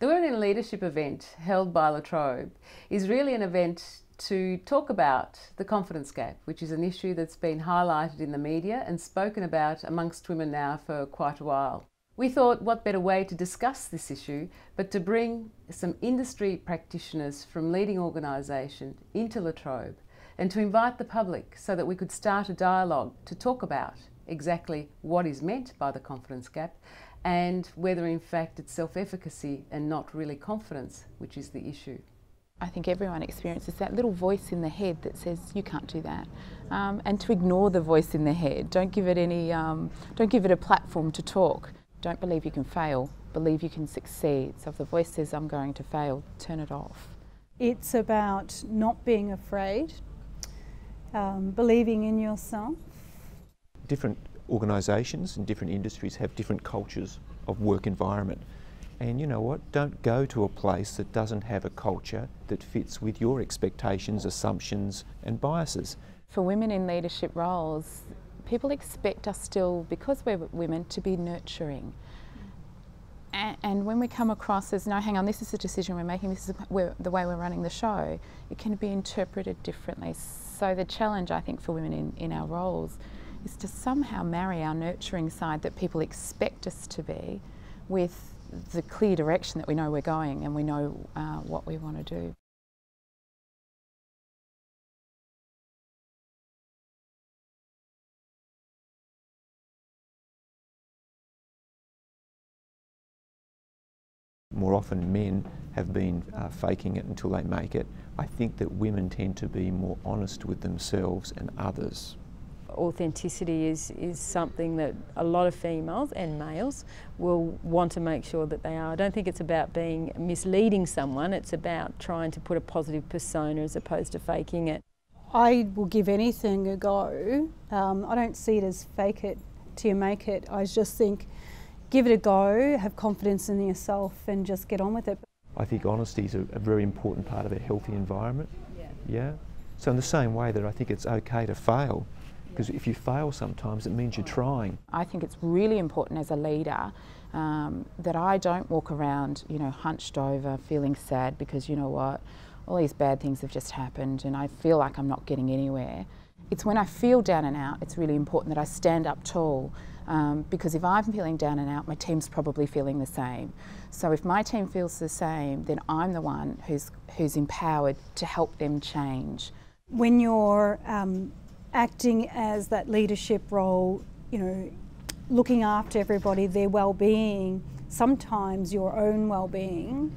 The Women in Leadership event held by La Trobe is really an event to talk about the confidence gap, which is an issue that's been highlighted in the media and spoken about amongst women now for quite a while. We thought what better way to discuss this issue but to bring some industry practitioners from leading organisations into La Trobe and to invite the public so that we could start a dialogue to talk about exactly what is meant by the confidence gap and whether in fact it's self-efficacy and not really confidence which is the issue. I think everyone experiences that little voice in the head that says you can't do that, and to ignore the voice in the head. Don't give it a platform to talk. Don't believe you can fail, believe you can succeed. So if the voice says I'm going to fail, turn it off. It's about not being afraid, believing in yourself. Different organisations and different industries have different cultures of work environment. And you know what? Don't go to a place that doesn't have a culture that fits with your expectations, assumptions and biases. For women in leadership roles, people expect us still, because we're women, to be nurturing. And when we come across as, no, hang on, this is the decision we're making, this is the way we're running the show, it can be interpreted differently. So the challenge, I think, for women in our roles is to somehow marry our nurturing side that people expect us to be with the clear direction that we know we're going and we know what we want to do. More often men have been faking it until they make it. I think that women tend to be more honest with themselves and others. Authenticity is something that a lot of females and males will want to make sure that they are. I don't think it's about misleading someone, it's about trying to put a positive persona as opposed to faking it. I will give anything a go. I don't see it as fake it till you make it. I just think give it a go, have confidence in yourself and just get on with it. I think honesty is a very important part of a healthy environment. Yeah. So in the same way that I think it's okay to fail, because if you fail sometimes it means you're trying. I think it's really important as a leader that I don't walk around, hunched over, feeling sad because, you know what, all these bad things have just happened and I feel like I'm not getting anywhere. It's when I feel down and out, it's really important that I stand up tall, because if I'm feeling down and out, my team's probably feeling the same. So if my team feels the same, then I'm the one who's empowered to help them change. When you're acting as that leadership role, looking after everybody, their well-being, sometimes your own well-being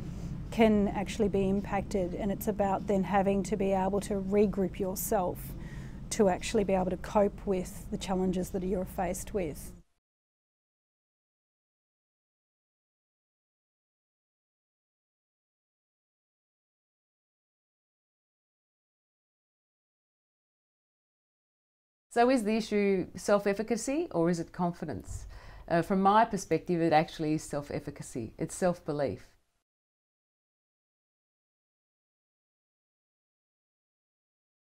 can actually be impacted, and it's about then having to be able to regroup yourself to actually be able to cope with the challenges that you're faced with. So is the issue self-efficacy or is it confidence? From my perspective, it actually is self-efficacy. It's self-belief.